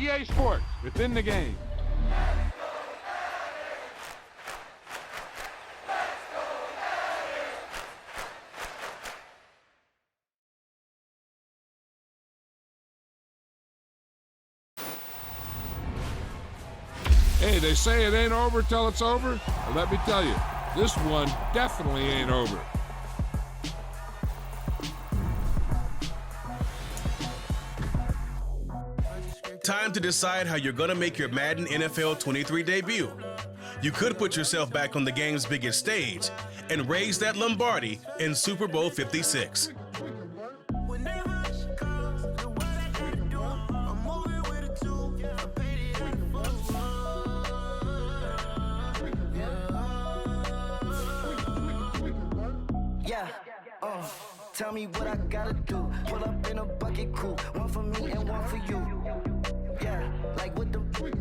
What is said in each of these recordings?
EA Sports, within the game. Hey, they say it ain't over till it's over. Well, let me tell you, this one definitely ain't over. Time to decide how you're going to make your Madden NFL 23 debut. You could put yourself back on the game's biggest stage and raise that Lombardi in Super Bowl 56. Tell me what I gotta do. Pull up in a bucket crew. One for me and one for you. Yeah, like with the roof.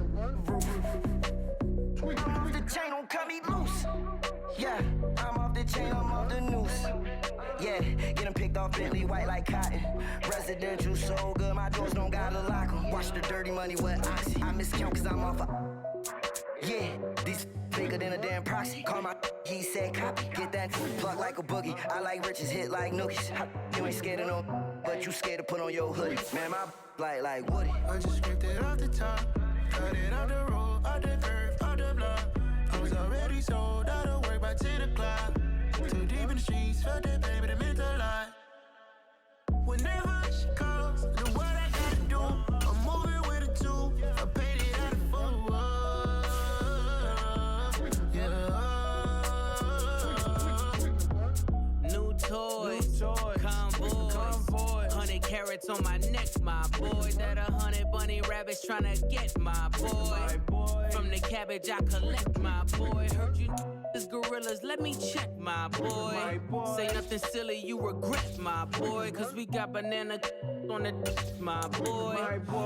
I'm off the chain, don't cut me loose. Yeah, I'm off the chain, I'm off the noose. Yeah, getting picked off Bentley white like cotton. Residential so good, my doors don't gotta lock 'em. Watch the dirty money with oxy. I miscount cause I'm off yeah, these bigger than a damn proxy. Call my he said copy. Get that plug like a boogie. I like riches, hit like nookies. You ain't scared of no, but you scared to put on your hoodie. Man, my like Woody. I just scraped it off the top, cut it off the road, off the curve, off the block. I was already sold out of work by 10 o'clock. Too deep in the streets, felt that baby, that meant a lot. Whenever she calls, do what I gotta do. I'm moving with a two. I paid it out of full. Toys, convoys, 100 carats on my neck, my boy. That 100 bunny rabbits tryna get my boy. From the cabbage I collect, my boy. Heard you is gorillas, let me check, my boy. Say nothing silly, you regret, my boy. Cause we got banana on the my boy.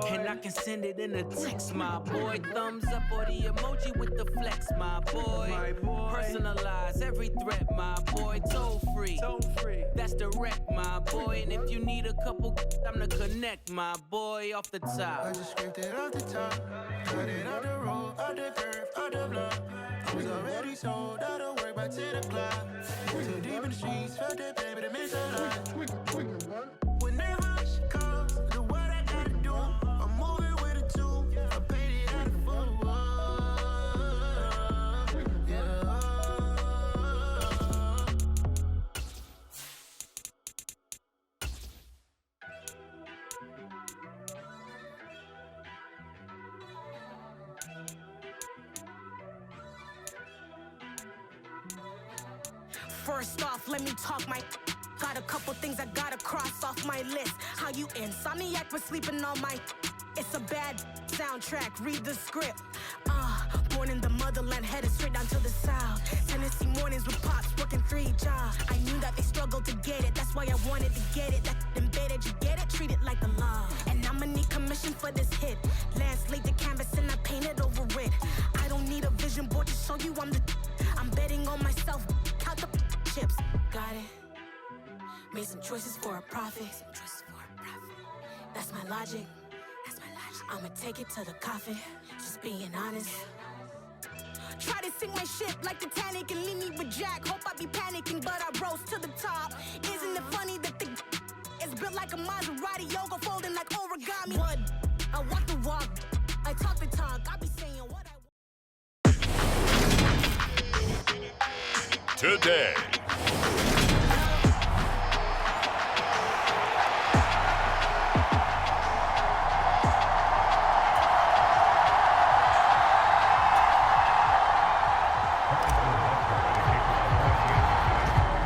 And I can send it in a text, my boy. Thumbs up or the emoji with the flex, my boy. Personalize every threat, my boy. Toll free. That's direct, my boy. And if you need a couple, I'm the connect, my boy, off the top. I just scraped it off the top, cut it off the road, off the curve, off the block. I was already sold out of work by 10 o'clock. Too deep in the streets, felt that baby, that meant a lot. Whenever she calls, do what I gotta do. I'm moving with a two. I paid it out of full. First off, let me talk my. Got a couple things I gotta cross off my list. How you insomniac for sleeping on my. It's a bad soundtrack, read the script. Born in the motherland, headed straight down to the south. Tennessee mornings with pops, working 3 jobs. I knew that they struggled to get it, that's why I wanted to get it. That embedded, you get it, treat it like a law. And I'ma need commission for this hit. Lance laid the canvas and I painted over it. I don't need a vision board to show you I'm betting on myself, count the chips. Got it. Made some choices for a profit. That's my logic. I'ma take it to the coffin. Just being honest. Try to sink my ship like Titanic and leave me with Jack. Hope I be panicking, but I rose to the top. Isn't it funny that the is built like a Maserati, yoga folding like origami? What? I walk the walk. I talk the talk. I be saying what I want. Today.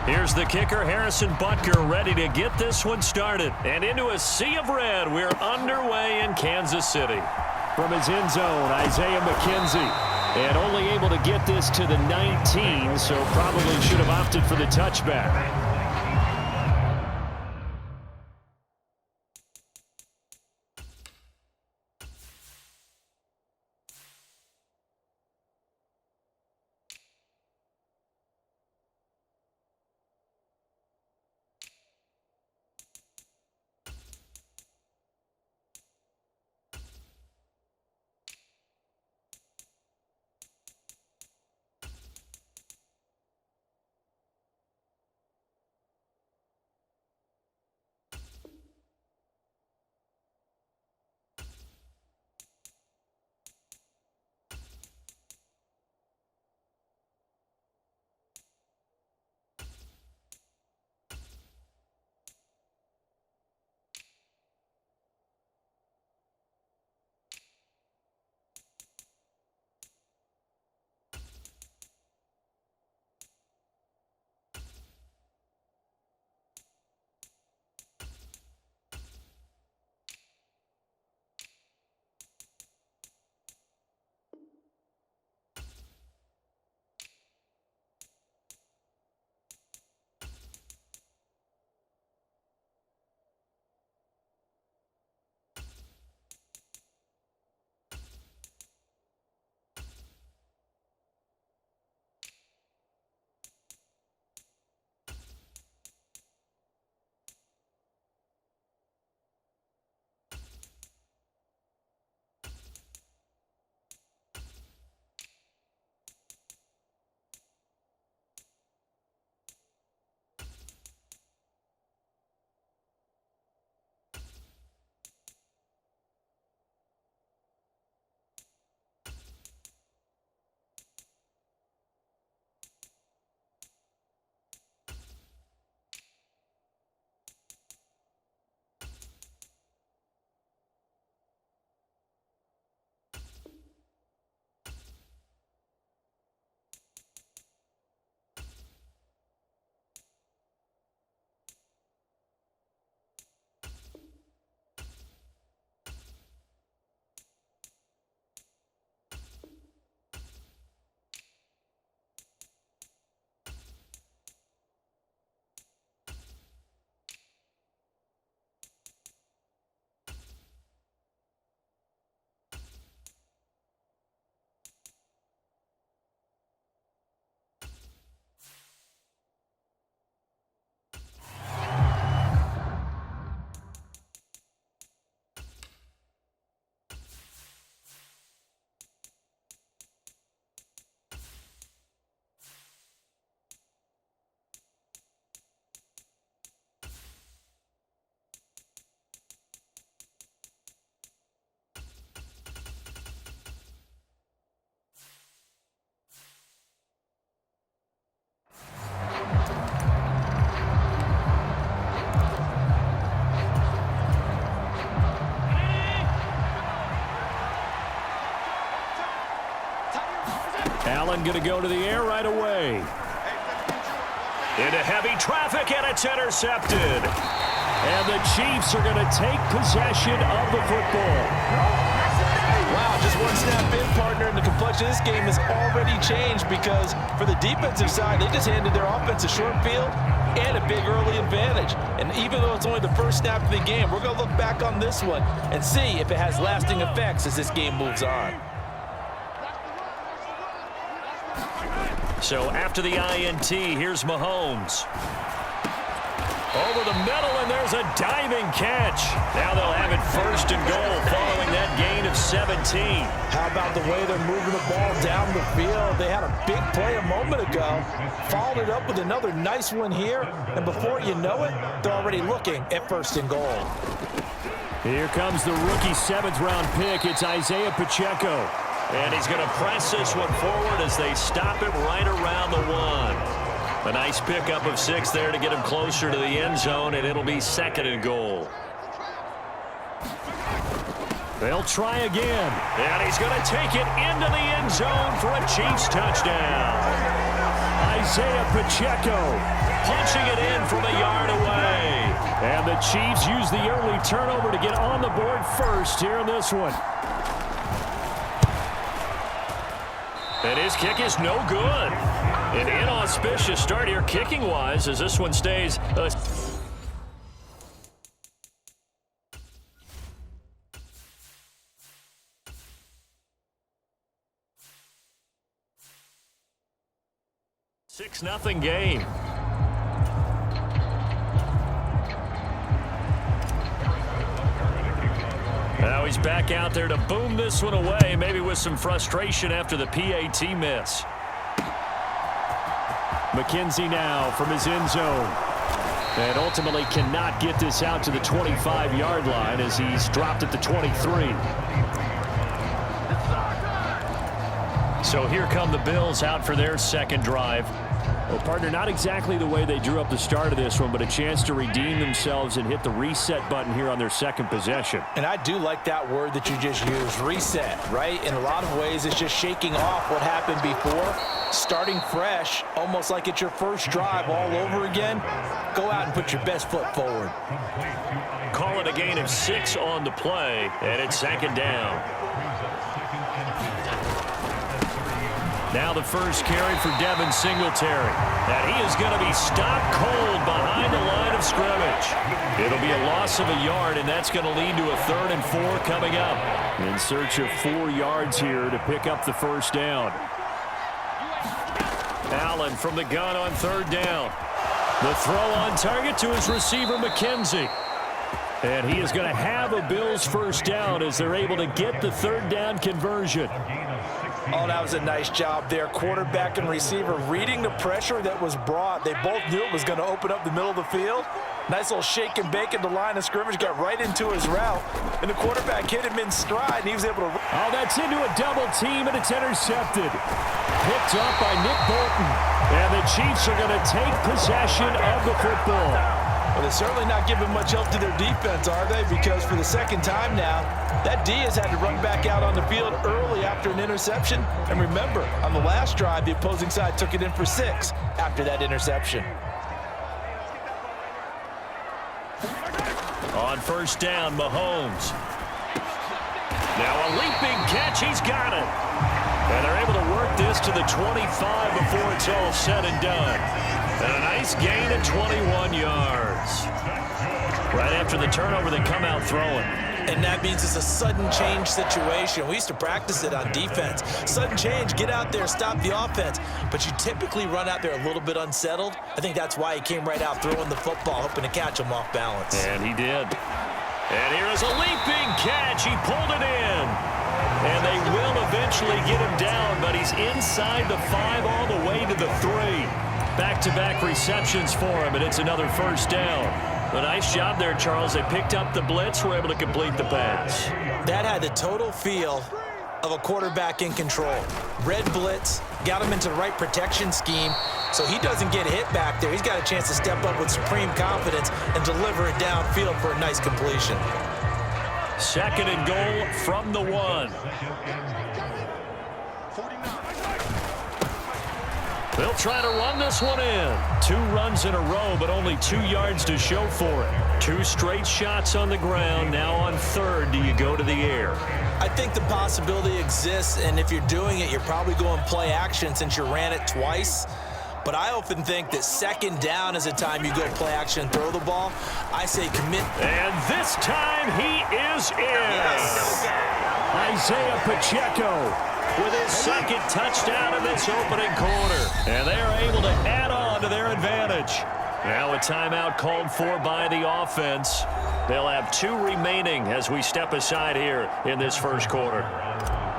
Here's the kicker, Harrison Butker, ready to get this one started. And into a sea of red, we're underway in Kansas City. From his end zone, Isaiah McKenzie. And only able to get this to the 19, so probably should have opted for the touchback. Allen going to go to the air right away. Into heavy traffic, and it's intercepted. And the Chiefs are going to take possession of the football. Wow, just one snap in, partner, and the complexion of this game has already changed because for the defensive side, they just handed their offense a short field and a big early advantage. And even though it's only the first snap of the game, we're going to look back on this one and see if it has lasting effects as this game moves on. So after the INT, here's Mahomes. Over the middle, and there's a diving catch. Now they'll have it first and goal following that gain of 17. How about the way they're moving the ball down the field? They had a big play a moment ago, followed it up with another nice one here, and before you know it, they're already looking at first and goal. Here comes the rookie 7th-round pick. It's Isaiah Pacheco. And he's going to press this one forward as they stop him right around the 1. A nice pickup of 6 there to get him closer to the end zone, and it'll be 2nd and goal. They'll try again. And he's going to take it into the end zone for a Chiefs touchdown. Isaiah Pacheco punching it in from a yard away. And the Chiefs use the early turnover to get on the board first here in this one. And his kick is no good. An inauspicious start here kicking-wise as this one stays. 6-0 game. Now he's back out there to boom this one away, maybe with some frustration after the PAT miss. McKenzie now from his end zone. And ultimately cannot get this out to the 25-yard line as he's dropped at the 23. So here come the Bills out for their second drive. Well, partner, not exactly the way they drew up the start of this one, but a chance to redeem themselves and hit the reset button here on their second possession. And I do like that word that you just used, reset, right? In a lot of ways, it's just shaking off what happened before, starting fresh, almost like it's your first drive all over again. Go out and put your best foot forward. Call it a gain of 6 on the play, and it's 2nd down. Now the first carry for Devin Singletary. And he is going to be stopped cold behind the line of scrimmage. It'll be a loss of a yard, and that's going to lead to a 3rd and 4 coming up. In search of 4 yards here to pick up the first down. Allen from the gun on 3rd down. The throw on target to his receiver, McKenzie. And he is going to have a Bills first down as they're able to get the 3rd down conversion. Oh, that was a nice job there. Quarterback and receiver reading the pressure that was brought. They both knew it was going to open up the middle of the field. Nice little shake and bake at the line of scrimmage. Got right into his route. And the quarterback hit him in stride, and he was able to... Oh, that's into a double team, and it's intercepted. Picked up by Nick Bolton. And the Chiefs are going to take possession of the football. Well, they're certainly not giving much help to their defense, are they? Because for the second time now, that D has had to run back out on the field early after an interception. And remember, on the last drive, the opposing side took it in for 6 after that interception. On first down, Mahomes. Now a leaping catch, he's got it. And they're able to work this to the 25 before it's all said and done. And a nice gain of 21 yards. Right after the turnover, they come out throwing. And that means it's a sudden change situation. We used to practice it on defense. Sudden change, get out there, stop the offense. But you typically run out there a little bit unsettled. I think that's why he came right out throwing the football, hoping to catch him off balance. And he did. And here is a leaping catch. He pulled it in. And they will eventually get him down, but he's inside the 5 all the way to the 3. Back-to-back receptions for him, and it's another first down. A nice job there, Charles. They picked up the blitz, were able to complete the pass. That had the total feel of a quarterback in control. Red blitz, got him into the right protection scheme, so he doesn't get hit back there. He's got a chance to step up with supreme confidence and deliver it downfield for a nice completion. 2nd and goal from the 1. They'll try to run this one in. 2 runs in a row, but only 2 yards to show for it. 2 straight shots on the ground. Now on 3rd, do you go to the air? I think the possibility exists, and if you're doing it, you're probably going play action since you ran it twice. But I often think that 2nd down is a time you go play action and throw the ball. I say commit. And this time he is in. Yes. Isaiah Pacheco with his 2nd touchdown in this opening quarter. And they're able to add on to their advantage. Now a timeout called for by the offense. They'll have 2 remaining as we step aside here in this first quarter.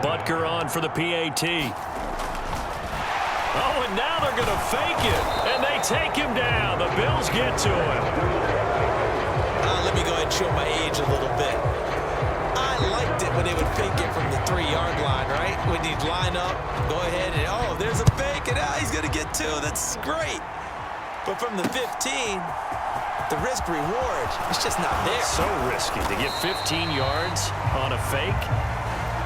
Butker on for the PAT. Oh, and now they're going to fake it, and they take him down. The Bills get to him. Let me go ahead and show my age a little bit. I liked it when they would fake it from the 3-yard line, right? When he'd line up, go ahead, and oh, there's a fake, and he's going to get 2. That's great. But from the 15, the risk-reward, it's just not there. So risky to get 15 yards on a fake.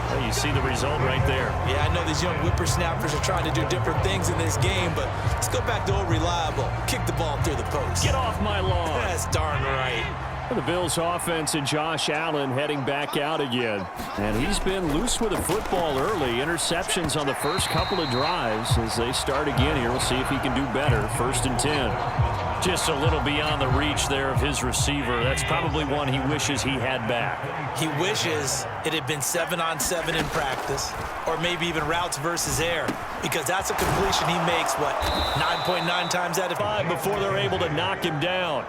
Well, you see the result right there. Yeah, I know these young whippersnappers are trying to do different things in this game, but let's go back to old reliable. Kick the ball through the post. Get off my lawn. That's darn right. The Bills offense and Josh Allen heading back out again. And he's been loose with the football early. Interceptions on the first couple of drives. As they start again here, we'll see if he can do better. 1st and 10. Just a little beyond the reach there of his receiver. That's probably one he wishes he had back. He wishes it had been 7-on-7 in practice, or maybe even routes versus air, because that's a completion he makes, 9.9 times out of 5 before they're able to knock him down.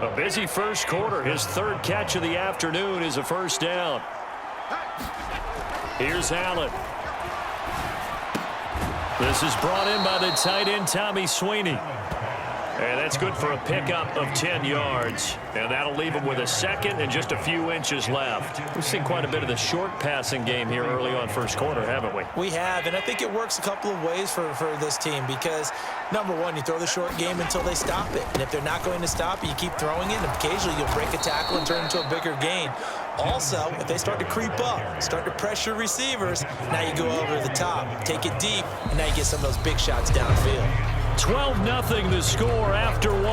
A busy first quarter. His 3rd catch of the afternoon is a 1st down. Here's Allen. This is brought in by the tight end, Tommy Sweeney. And that's good for a pickup of 10 yards. And that'll leave him with a 2nd and just a few inches left. We've seen quite a bit of the short passing game here early on first quarter, haven't we? We have, and I think it works a couple of ways for this team because, number one, you throw the short game until they stop it. And if they're not going to stop it, you keep throwing it, and occasionally you'll break a tackle and turn into a bigger gain. Also, if they start to creep up, start to pressure receivers, now you go over the top, take it deep, and now you get some of those big shots downfield. 12-0 the score after 1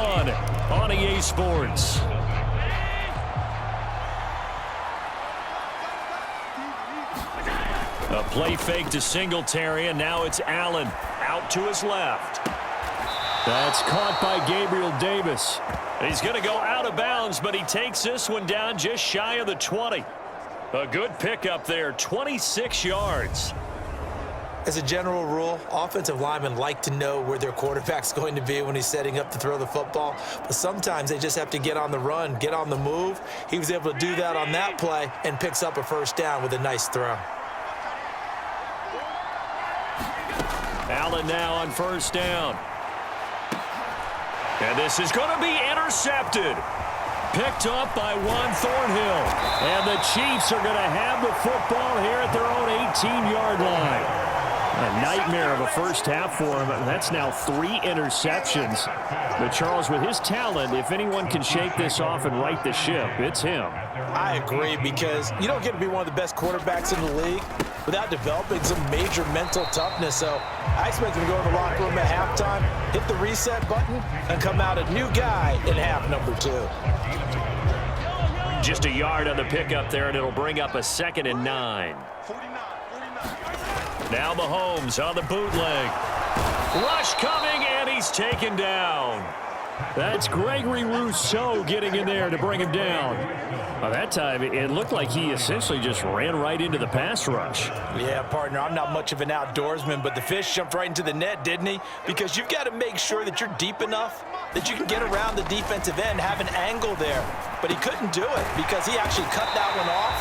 on EA Sports. A play fake to Singletary, and now it's Allen out to his left. That's caught by Gabriel Davis. He's going to go out of bounds, but he takes this one down just shy of the 20. A good pickup there, 26 yards. As a general rule, offensive linemen like to know where their quarterback's going to be when he's setting up to throw the football. But sometimes they just have to get on the run, get on the move. He was able to do that on that play and picks up a 1st down with a nice throw. Allen now on 1st down. And this is going to be intercepted. Picked up by Juan Thornhill. And the Chiefs are going to have the football here at their own 18-yard line. A nightmare of a first half for him. That's now 3 interceptions. But Charles, with his talent, if anyone can shake this off and right the ship, it's him. I agree, because you don't get to be one of the best quarterbacks in the league without developing some major mental toughness. So I expect him to go to the locker room at halftime, hit the reset button, and come out a new guy in half number 2. Just a yard on the pickup there, and it'll bring up a 2nd and 9. Now Mahomes on the bootleg. Rush coming, and he's taken down. That's Gregory Rousseau getting in there to bring him down. Well, that time, it looked like he essentially just ran right into the pass rush. Yeah, partner, I'm not much of an outdoorsman, but the fish jumped right into the net, didn't he? Because you've got to make sure that you're deep enough that you can get around the defensive end, have an angle there. But he couldn't do it because he actually cut that one off.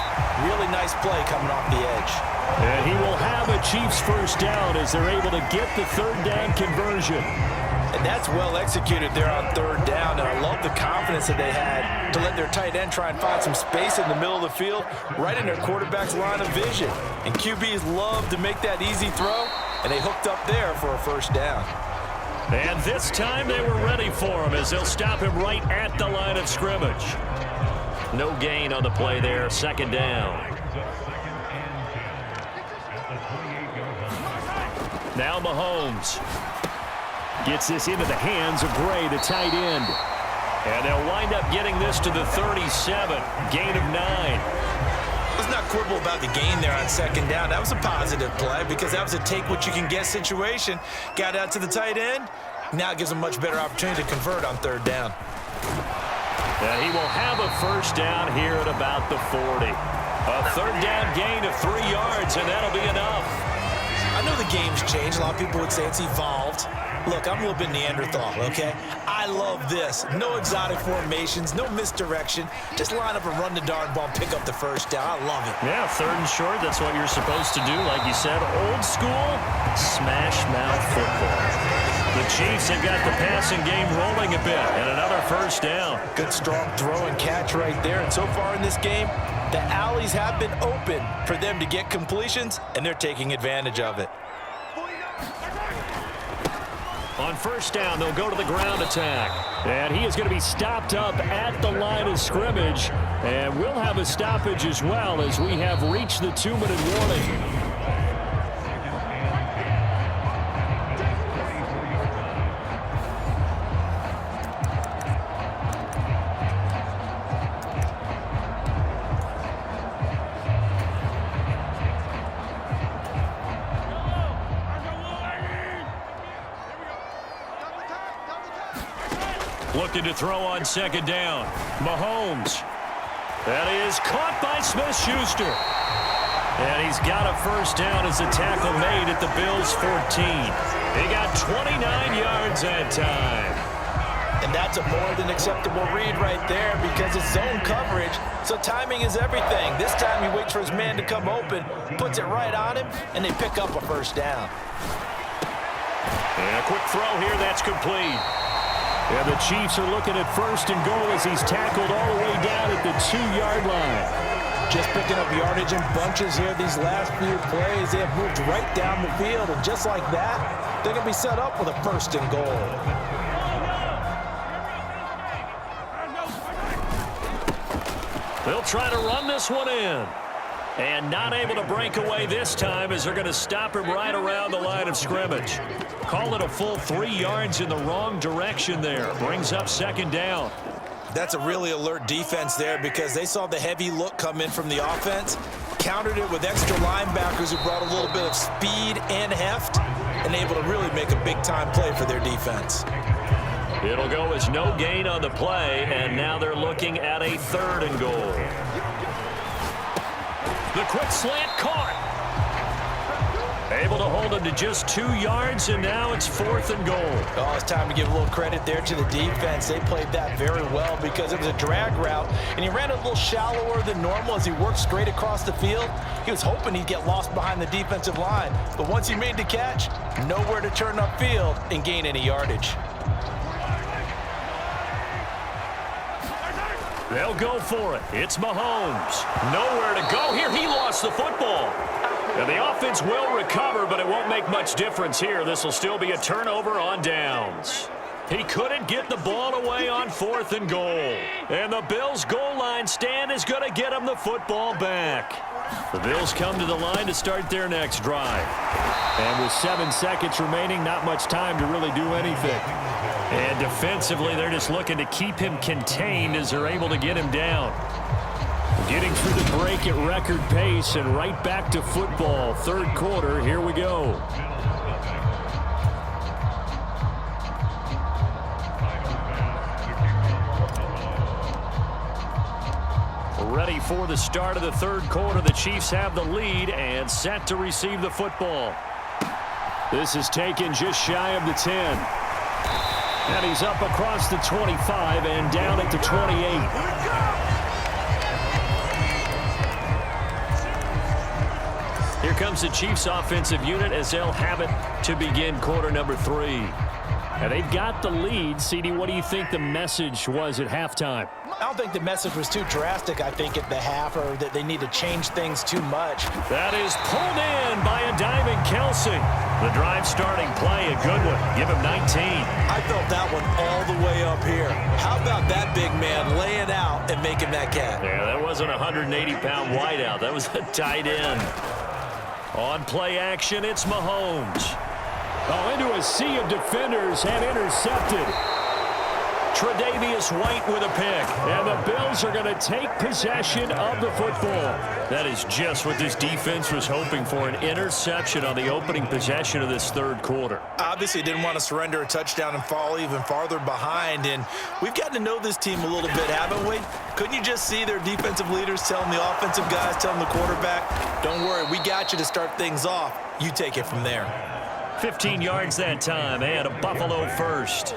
Really nice play coming off the edge. And he will have a Chiefs 1st down as they're able to get the 3rd down conversion. And that's well executed there on 3rd down. And I love the confidence that they had to let their tight end try and find some space in the middle of the field, right in their quarterback's line of vision. And QBs love to make that easy throw, and they hooked up there for a 1st down. And this time they were ready for him as they'll stop him right at the line of scrimmage. No gain on the play there, 2nd down. Now Mahomes gets this into the hands of Gray, the tight end. And they'll wind up getting this to the 37, gain of 9. Let's not quibble about the gain there on second down. That was a positive play because that was a take-what-you-can-get situation. Got out to the tight end. Now it gives him a much better opportunity to convert on third down. And he will have a first down here at about the 40. A third down gain of 3 yards, and that'll be enough. I know the game's changed. A lot of people would say it's evolved. Look, I'm a little bit Neanderthal, okay? I love this. No exotic formations, no misdirection. Just line up and run the darn ball and pick up the first down. I love it. Yeah, third and short, that's what you're supposed to do. Like you said, old school, smash mouth football. The Chiefs have got the passing game rolling a bit, and another first down. Good, strong throw and catch right there. And so far in this game, the alleys have been open for them to get completions, and they're taking advantage of it. On first down, they'll go to the ground attack. And he is going to be stopped up at the line of scrimmage. And we'll have a stoppage as well as we have reached the 2-minute warning. Looking to throw on second down. Mahomes. That is caught by Smith-Schuster. And he's got a first down as a tackle made at the Bills' 14. He got 29 yards that time. And that's a more than acceptable read right there because it's zone coverage, so timing is everything. This time he waits for his man to come open, puts it right on him, and they pick up a first down. And a quick throw here, that's complete. And the Chiefs are looking at first and goal as he's tackled all the way down at the 2-yard line. Just picking up yardage in bunches here these last few plays. They have moved right down the field, and just like that, they're going to be set up with a first and goal. They'll try to run this one in. And not able to break away this time as they're going to stop him right around the line of scrimmage. Call it a full 3 yards in the wrong direction there. Brings up second down. That's a really alert defense there because they saw the heavy look come in from the offense, countered it with extra linebackers who brought a little bit of speed and heft, and able to really make a big-time play for their defense. It'll go as no gain on the play, and now they're looking at a third and goal. The quick slant caught. Able to hold him to just 2 yards, and now it's fourth and goal. Oh, it's time to give a little credit there to the defense. They played that very well because it was a drag route, and he ran a little shallower than normal as he worked straight across the field. He was hoping he'd get lost behind the defensive line, but once he made the catch, nowhere to turn upfield and gain any yardage. They'll go for it. It's Mahomes. Nowhere to go here. He lost the football. And the offense will recover, but it won't make much difference here. This will still be a turnover on downs. He couldn't get the ball away on fourth and goal. And the Bills' goal line stand is going to get him the football back. The Bills come to the line to start their next drive. And with 7 seconds remaining, not much time to really do anything. And defensively, they're just looking to keep him contained as they're able to get him down. Getting through the break at record pace and right back to football. Third quarter, here we go. Ready for the start of the third quarter. The Chiefs have the lead and set to receive the football. This is taken just shy of the 10. And he's up across the 25 and down at the 28. Here comes the Chiefs offensive unit as they'll have it to begin quarter number 3. And they've got the lead. CD, what do you think the message was at halftime? I don't think the message was too drastic, I think, at the half, or that they need to change things too much. That is pulled in by a diving Kelsey. The drive starting play, a good one. Give him 19. I felt that one all the way up here. How about that big man laying out and making that catch? Yeah, that wasn't a 180-pound wideout. That was a tight end. On play action, it's Mahomes. Oh, into a sea of defenders and intercepted. Tre'Davious White with a pick, and the Bills are going to take possession of the football. That is just what this defense was hoping for, an interception on the opening possession of this third quarter. Obviously didn't want to surrender a touchdown and fall even farther behind, and we've gotten to know this team a little bit, haven't we? Couldn't you just see their defensive leaders telling the offensive guys, telling the quarterback, don't worry, we got you to start things off. You take it from there. 15 yards that time, and a Buffalo first.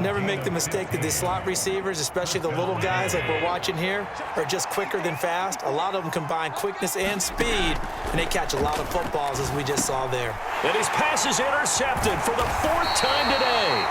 Never make the mistake that the slot receivers, especially the little guys like we're watching here, are just quicker than fast. A lot of them combine quickness and speed, and they catch a lot of footballs, as we just saw there. And his pass is intercepted for the 4th time today.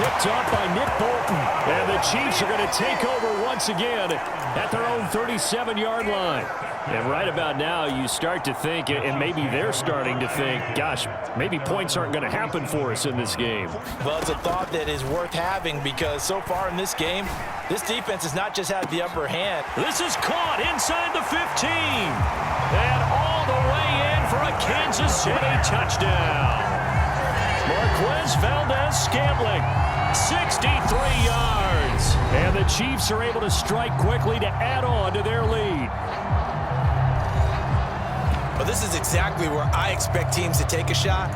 Picked up by Nick Bolton. And the Chiefs are going to take over once again at their own 37-yard line. And right about now, you start to think, and maybe they're starting to think, gosh, maybe points aren't going to happen for us in this game. Well, it's a thought that is worth having because so far in this game, this defense has not just had the upper hand. This is caught inside the 15. And all the way in for a Kansas City touchdown. Marquez Valdez-Scantling, 63 yards. And the Chiefs are able to strike quickly to add on to their lead. Well, this is exactly where I expect teams to take a shot.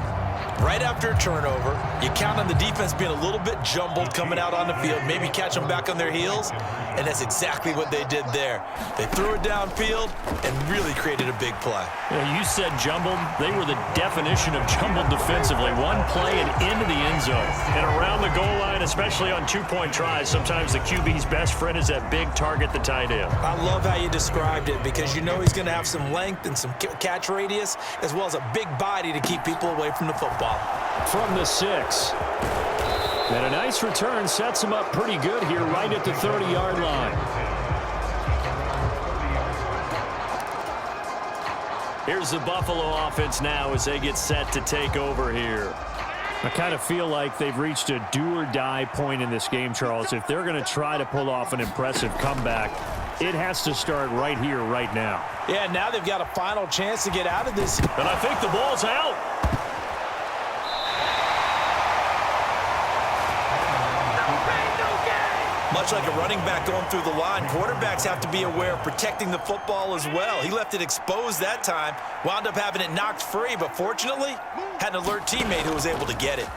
Right after a turnover, you count on the defense being a little bit jumbled coming out on the field, maybe catch them back on their heels, and that's exactly what they did there. They threw it downfield and really created a big play. You said jumbled. They were the definition of jumbled defensively. One play and into the end zone. And around the goal line, especially on two-point tries, sometimes the QB's best friend is that big target, the tight end. I love how you described it because you know he's going to have some length and some catch radius as well as a big body to keep people away from the football. From the 6. And a nice return sets him up pretty good here right at the 30-yard line. Here's the Buffalo offense now as they get set to take over here. I kind of feel like they've reached a do-or-die point in this game, Charles. If they're going to try to pull off an impressive comeback, it has to start right here, right now. Yeah, now they've got a final chance to get out of this. And I think the ball's out. Much like a running back going through the line, quarterbacks have to be aware of protecting the football as well. He left it exposed that time, wound up having it knocked free, but fortunately, had an alert teammate who was able to get it.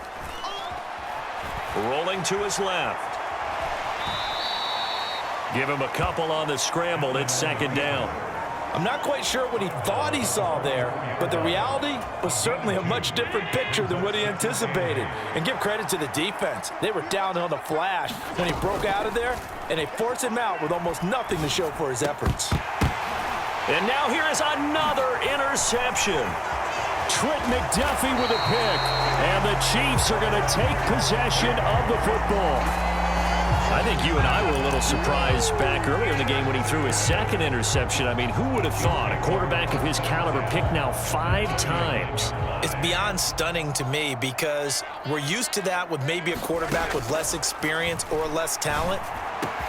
Rolling to his left. Give him a couple on the scramble. It's 2nd down. I'm not quite sure what he thought he saw there, but the reality was certainly a much different picture than what he anticipated. And give credit to the defense. They were down on the flash when he broke out of there, and they forced him out with almost nothing to show for his efforts. And now here is another interception. Trent McDuffie with a pick, and the Chiefs are going to take possession of the football. I think you and I were a little surprised back earlier in the game when he threw his 2nd interception. I mean, who would have thought a quarterback of his caliber picked now 5 times? It's beyond stunning to me because we're used to that with maybe a quarterback with less experience or less talent.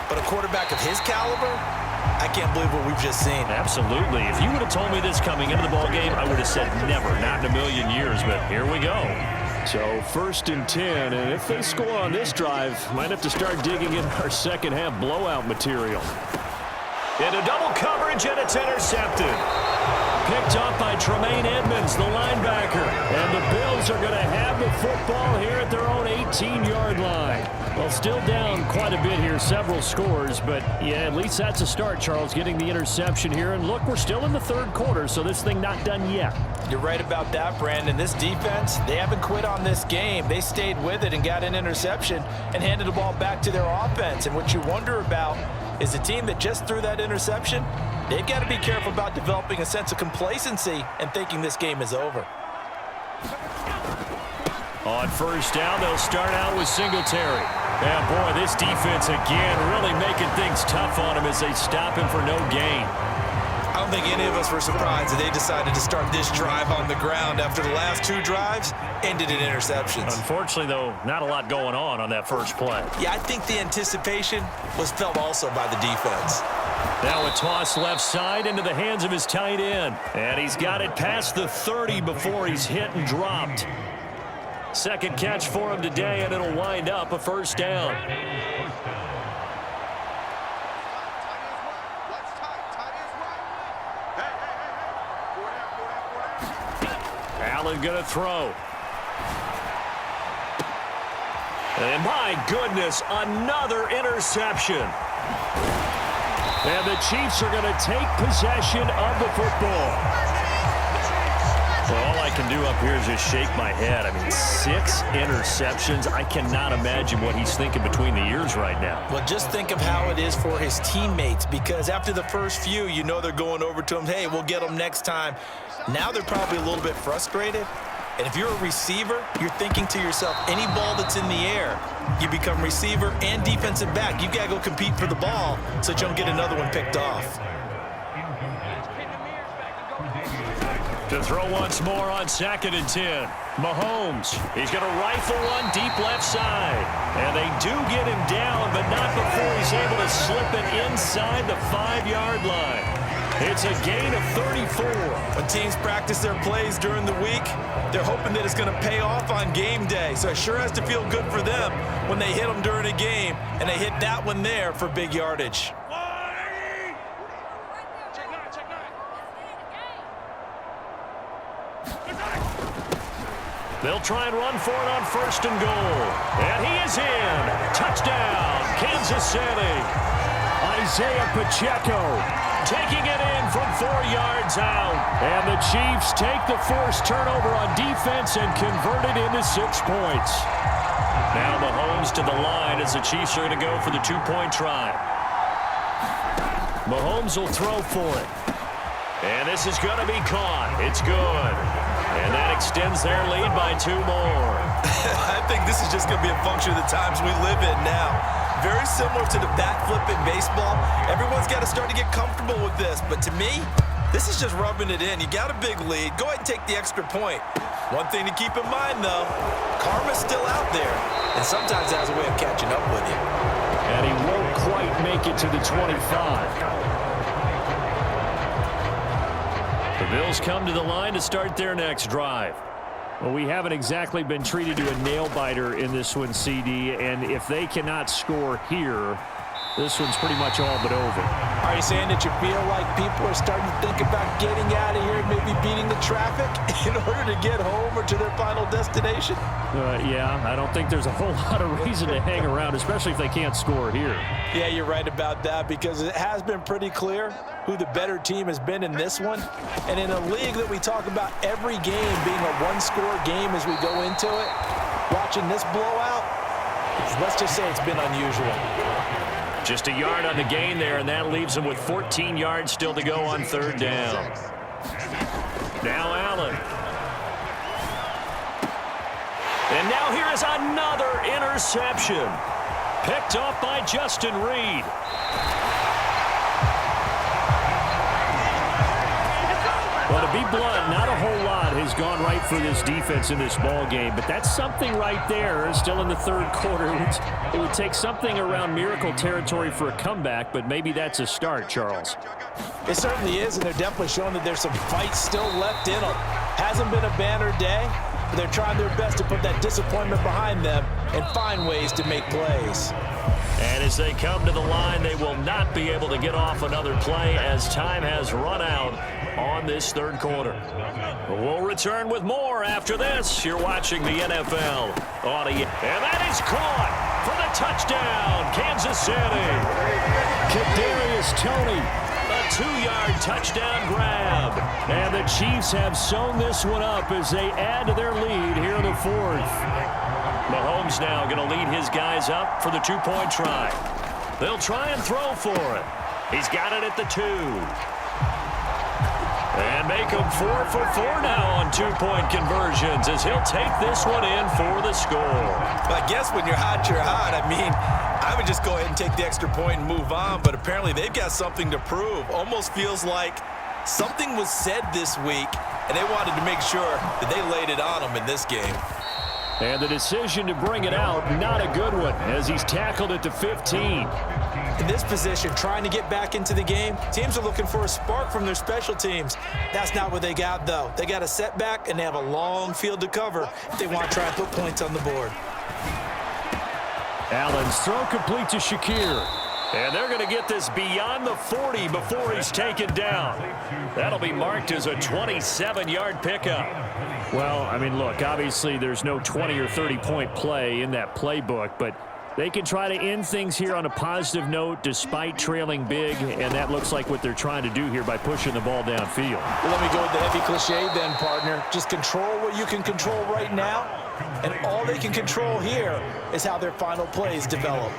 But a quarterback of his caliber, I can't believe what we've just seen. Absolutely. If you would have told me this coming into the ballgame, I would have said never, not in a million years, but here we go. So 1st and 10, and if they score on this drive, might have to start digging in our second half blowout material. Into double coverage, and it's intercepted. Picked up by Tremaine Edmonds, the linebacker. And the Bills are going to have the football here at their own 18-yard line. Well, still down quite a bit here, several scores, but yeah, at least that's a start, Charles, getting the interception here. And look, we're still in the 3rd quarter, so this thing not done yet. You're right about that, Brandon. This defense, they haven't quit on this game. They stayed with it and got an interception and handed the ball back to their offense. And what you wonder about is the team that just threw that interception, they've got to be careful about developing a sense of complacency and thinking this game is over. On 1st down, they'll start out with Singletary. And boy, this defense again really making things tough on him as they stop him for no gain. I don't think any of us were surprised that they decided to start this drive on the ground after the last 2 drives ended in interceptions. Unfortunately, though, not a lot going on that first play. Yeah, I think the anticipation was felt also by the defense. Now a toss left side into the hands of his tight end. And he's got it past the 30 before he's hit and dropped. Second catch for him today, and it'll wind up a first down. Allen going to throw. And my goodness, another interception. And the Chiefs are going to take possession of the football. Well, all I can do up here is just shake my head. I mean, 6 interceptions. I cannot imagine what he's thinking between the ears right now. Well, just think of how it is for his teammates, because after the first few, you know they're going over to him, hey, we'll get them next time. Now they're probably a little bit frustrated. And if you're a receiver, you're thinking to yourself, any ball that's in the air, you become receiver and defensive back. You've got to go compete for the ball so that you don't get another one picked off. To throw once more on 2nd and 10. Mahomes, he's going to rifle one deep left side. And they do get him down, but not before he's able to slip it inside the 5-yard line. It's a gain of 34. When teams practice their plays during the week, they're hoping that it's going to pay off on game day. So it sure has to feel good for them when they hit them during a game, and they hit that one there for big yardage. They'll try and run for it on 1st and goal. And he is in. Touchdown, Kansas City. Isaiah Pacheco taking it in from 4 yards out. And the Chiefs take the forced turnover on defense and convert it into 6 points. Now Mahomes to the line as the Chiefs are going to go for the 2-point try. Mahomes will throw for it. And this is going to be caught. It's good. And that extends their lead by 2 more. I think this is just going to be a function of the times we live in now. Very similar to the bat flip in baseball. Everyone's got to start to get comfortable with this. But to me, this is just rubbing it in. You got a big lead. Go ahead and take the extra point. One thing to keep in mind, though, karma's still out there. And sometimes it has a way of catching up with you. And he won't quite make it to the 25. The Bills come to the line to start their next drive. Well, we haven't exactly been treated to a nail-biter in this one, CD, and if they cannot score here, this one's pretty much all but over. Are you saying that you feel like people are starting to think about getting out of here and maybe beating the traffic in order to get home or to their final destination? Yeah, I don't think there's a whole lot of reason to hang around, especially if they can't score here. Yeah, you're right about that, because it has been pretty clear who the better team has been in this one. And in a league that we talk about every game being a one-score game as we go into it, watching this blowout, let's just say it's been unusual. Just a yard on the gain there, and that leaves them with 14 yards still to go on 3rd down. Now Allen. And now here is another interception. Picked off by Justin Reed. Well, to be blunt, not a whole lot has gone right for this defense in this ball game, but that's something right there. Still in the 3rd quarter. It would take something around miracle territory for a comeback, but maybe that's a start, Charles. It certainly is, and they're definitely showing that there's some fight still left in them. Hasn't been a banner day, but they're trying their best to put that disappointment behind them and find ways to make plays. And as they come to the line, they will not be able to get off another play as time has run out on this 3rd quarter. We'll return with more after this. You're watching the NFL on and that is caught for the touchdown, Kansas City. Kadarius Toney, a 2-yard touchdown grab. And the Chiefs have sewn this one up as they add to their lead here in the 4th. Mahomes now going to lead his guys up for the 2-point try. They'll try and throw for it. He's got it at the 2. And make him 4 for 4 now on 2-point conversions as he'll take this one in for the score. I guess when you're hot, you're hot. I mean, I would just go ahead and take the extra point and move on, but apparently they've got something to prove. Almost feels like something was said this week, and they wanted to make sure that they laid it on them in this game. And the decision to bring it out, not a good one, as he's tackled at the 15. In this position, trying to get back into the game, teams are looking for a spark from their special teams. That's not what they got, though. They got a setback, and they have a long field to cover if they want to try and put points on the board. Allen's throw complete to Shakir. And they're going to get this beyond the 40 before he's taken down. That'll be marked as a 27-yard pickup. Well, I mean, look, obviously there's no 20 or 30-point play in that playbook, but they can try to end things here on a positive note despite trailing big, and that looks like what they're trying to do here by pushing the ball downfield. Well, let me go with the heavy cliche then, partner. Just control what you can control right now, and all they can control here is how their final plays develop.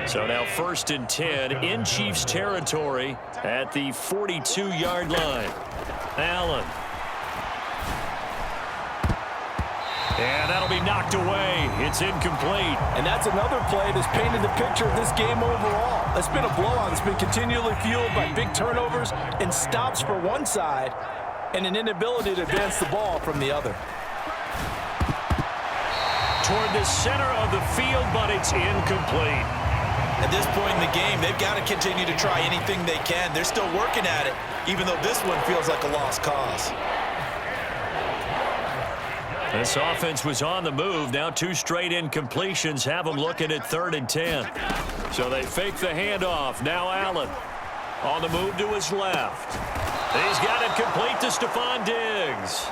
So now 1st and 10 in Chiefs territory at the 42-yard line. Allen. And that'll be knocked away. It's incomplete. And that's another play that's painted the picture of this game overall. It's been a blowout that's been continually fueled by big turnovers and stops for one side and an inability to advance the ball from the other. Toward the center of the field, but it's incomplete. At this point in the game, they've got to continue to try anything they can. They're still working at it, even though this one feels like a lost cause. This offense was on the move. Now 2 straight incompletions have them looking at 3rd and 10. So they fake the handoff. Now Allen on the move to his left. He's got it complete to Stephon Diggs.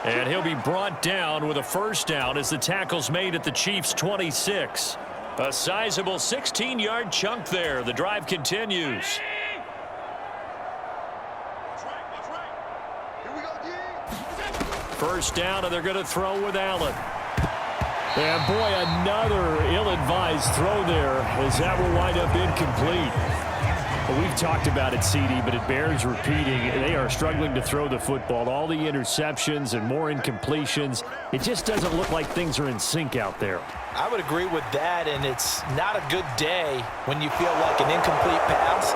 And he'll be brought down with a 1st down as the tackle's made at the Chiefs' 26. A sizable 16-yard chunk there. The drive continues. First down, and they're going to throw with Allen. And boy, another ill-advised throw there, as that will wind up incomplete. Well, we've talked about it, CD, but it bears repeating. They are struggling to throw the football. All the interceptions and more incompletions. It just doesn't look like things are in sync out there. I would agree with that, and it's not a good day when you feel like an incomplete pass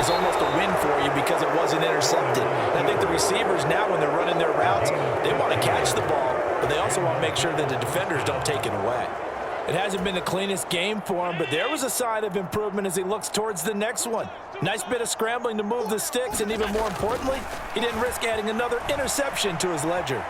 is almost a win for you because it wasn't intercepted. And I think the receivers now, when they're running their routes, they want to catch the ball, but they also want to make sure that the defenders don't take it away. It hasn't been the cleanest game for him, but there was a sign of improvement as he looks towards the next one. Nice bit of scrambling to move the sticks, and even more importantly, he didn't risk adding another interception to his ledger.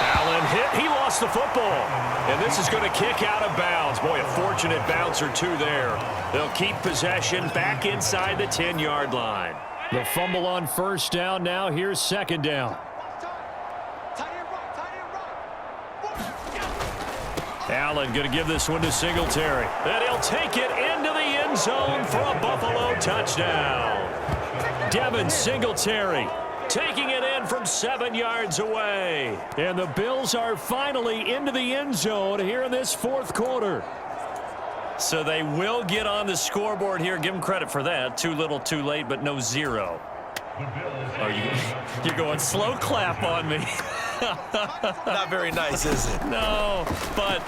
Allen hit. He lost the football. And this is going to kick out of bounds. Boy, a fortunate bounce or two there. They'll keep possession back inside the 10-yard line. The fumble on 1st down. Now here's 2nd down. Allen going to give this one to Singletary. And he'll take it into the end zone for a Buffalo touchdown. Devin Singletary taking it in from 7 yards away. And the Bills are finally into the end zone here in this 4th quarter. So they will get on the scoreboard here. Give them credit for that. Too little, too late, but no 0. You're going slow clap on me. Not very nice, is it? No, but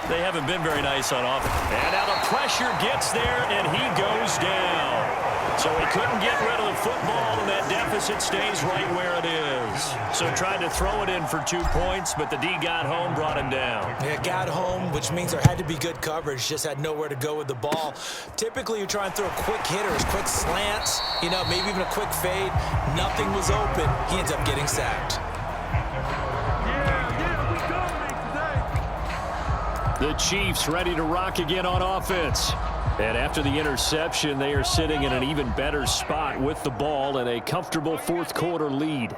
they haven't been very nice on offense. And now the pressure gets there, and he goes down. So he couldn't get rid of the football, and that deficit stays right where it is. So tried to throw it in for 2 points, but the D got home, brought him down. Yeah, got home, which means there had to be good coverage. Just had nowhere to go with the ball. Typically, you try and throw quick hitters, quick slants, maybe even a quick fade. Nothing was open. He ends up getting sacked. The Chiefs ready to rock again on offense. And after the interception, they are sitting in an even better spot with the ball and a comfortable 4th quarter lead.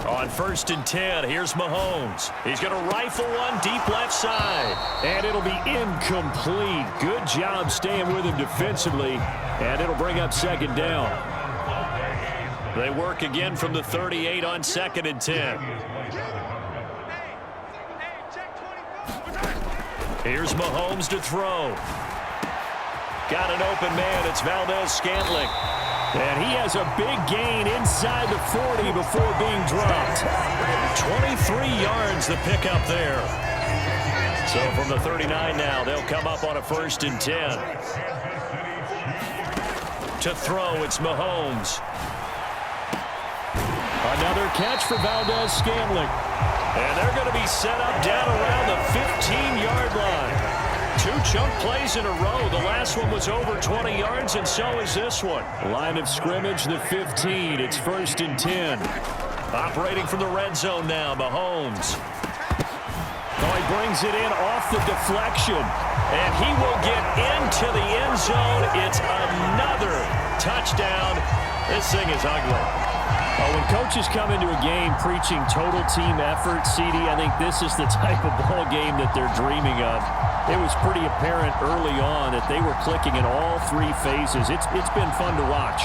On 1st and 10, here's Mahomes. He's going to rifle one deep left side. And it'll be incomplete. Good job staying with him defensively. And it'll bring up 2nd down. They work again from the 38 on 2nd and 10. Here's Mahomes to throw. Got an open man. It's Valdez-Scantling. And he has a big gain inside the 40 before being dropped. 23 yards the pickup there. So from the 39 now, they'll come up on a 1st and 10. To throw, it's Mahomes. Another catch for Valdez-Scantling. And they're going to be set up down around the 15-yard line. 2 chunk plays in a row. The last one was over 20 yards, and so is this one. Line of scrimmage, the 15. It's 1st and 10. Operating from the red zone now, Mahomes. Oh, he brings it in off the deflection. And he will get into the end zone. It's another touchdown. This thing is ugly. When coaches come into a game preaching total team effort, CD, I think this is the type of ball game that they're dreaming of. It was pretty apparent early on that they were clicking in all 3 phases. It's been fun to watch.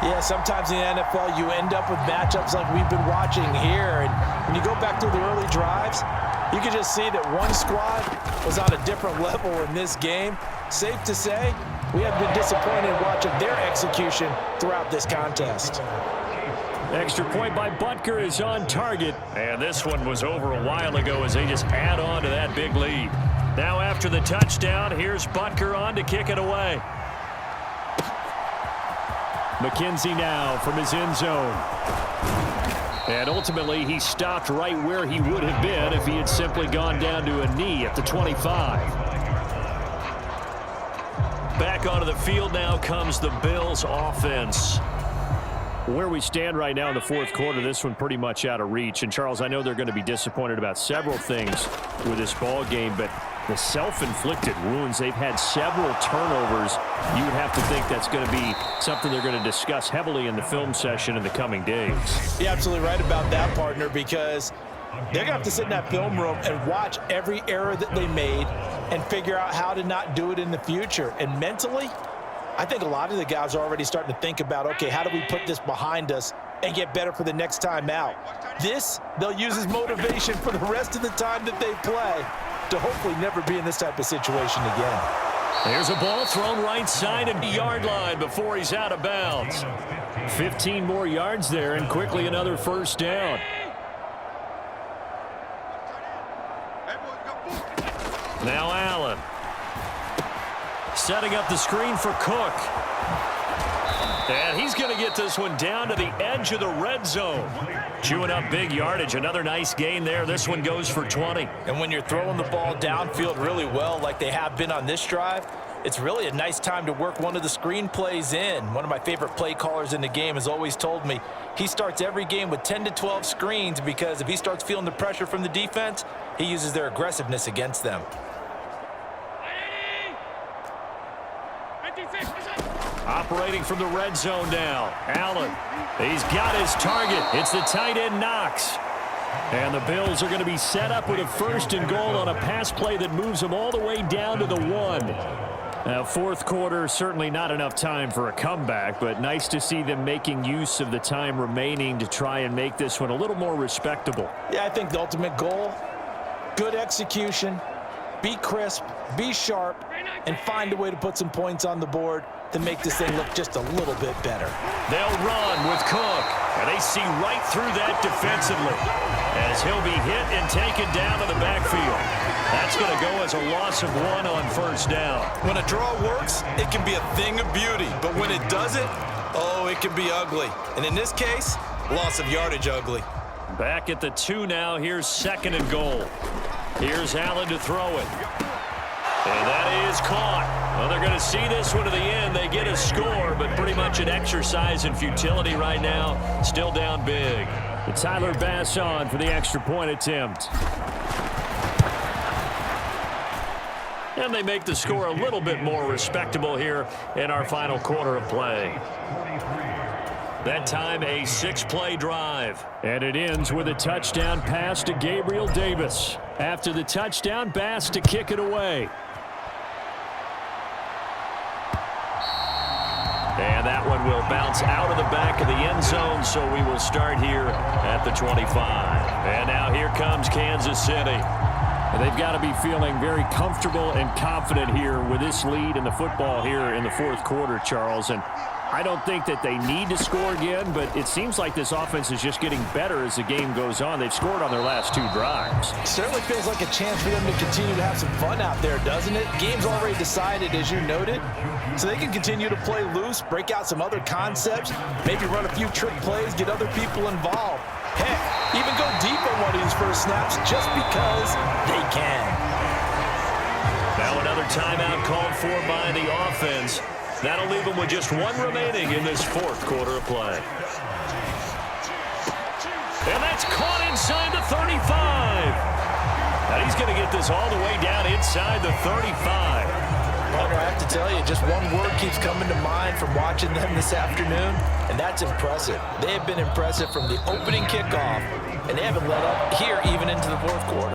Yeah, sometimes in the NFL you end up with matchups like we've been watching here. And when you go back through the early drives, you can just see that one squad was on a different level in this game. Safe to say, we have been disappointed in watching their execution throughout this contest. Extra point by Butker is on target. And this one was over a while ago as they just add on to that big lead. Now after the touchdown, here's Butker on to kick it away. McKenzie now from his end zone. And ultimately, he stopped right where he would have been if he had simply gone down to a knee at the 25. Back onto the field now comes the Bills offense. Where we stand right now in the 4th quarter, this one pretty much out of reach. And, Charles, I know they're going to be disappointed about several things with this ball game, but the self-inflicted wounds, they've had several turnovers. You would have to think that's going to be something they're going to discuss heavily in the film session in the coming days. You're absolutely right about that, partner, because they're going to have to sit in that film room and watch every error that they made and figure out how to not do it in the future. And mentally, I think a lot of the guys are already starting to think about, okay, how do we put this behind us and get better for the next time out? This, they'll use as motivation for the rest of the time that they play to hopefully never be in this type of situation again. There's a ball thrown right side of the yard line before he's out of bounds. 15 more yards there and quickly another 1st down. Now Allen. Setting up the screen for Cook. And he's going to get this one down to the edge of the red zone. Chewing up big yardage. Another nice gain there. This one goes for 20. And when you're throwing the ball downfield really well like they have been on this drive, it's really a nice time to work one of the screen plays in. One of my favorite play callers in the game has always told me he starts every game with 10 to 12 screens because if he starts feeling the pressure from the defense, he uses their aggressiveness against them. Operating from the red zone now. Allen. He's got his target. It's the tight end Knox. And the Bills are going to be set up with a 1st and goal on a pass play that moves them all the way down to the 1. Now, 4th quarter, certainly not enough time for a comeback, but nice to see them making use of the time remaining to try and make this one a little more respectable. Yeah, I think the ultimate goal, good execution, be crisp, be sharp, and find a way to put some points on the board to make this thing look just a little bit better. They'll run with Cook, and they see right through that defensively as he'll be hit and taken down to the backfield. That's going to go as a loss of 1 on 1st down. When a draw works, it can be a thing of beauty, but when it doesn't, oh, it can be ugly. And in this case, loss of yardage ugly. Back at the 2 now. Here's 2nd and goal. Here's Allen to throw it. And that is caught. Well, they're going to see this one to the end. They get a score, but pretty much an exercise in futility right now. Still down big. Tyler Bass on for the extra point attempt. And they make the score a little bit more respectable here in our final quarter of play. That time a 6-play drive. And it ends with a touchdown pass to Gabriel Davis. After the touchdown, Bass to kick it away. And that one will bounce out of the back of the end zone, so we will start here at the 25. And now here comes Kansas City. They've got to be feeling very comfortable and confident here with this lead in the football here in the 4th quarter, Charles. And I don't think that they need to score again, but it seems like this offense is just getting better as the game goes on. They've scored on their last 2 drives. Certainly feels like a chance for them to continue to have some fun out there, doesn't it? Game's already decided, as you noted, so they can continue to play loose, break out some other concepts, maybe run a few trick plays, get other people involved. Heck, even go deep on one of these first snaps just because they can. Now another timeout called for by the offense. That'll leave them with just 1 remaining in this 4th quarter of play. And that's caught inside the 35. Now he's going to get this all the way down inside the 35. Parker, I have to tell you, just one word keeps coming to mind from watching them this afternoon, and that's impressive. They have been impressive from the opening kickoff, and they haven't let up here even into the 4th quarter.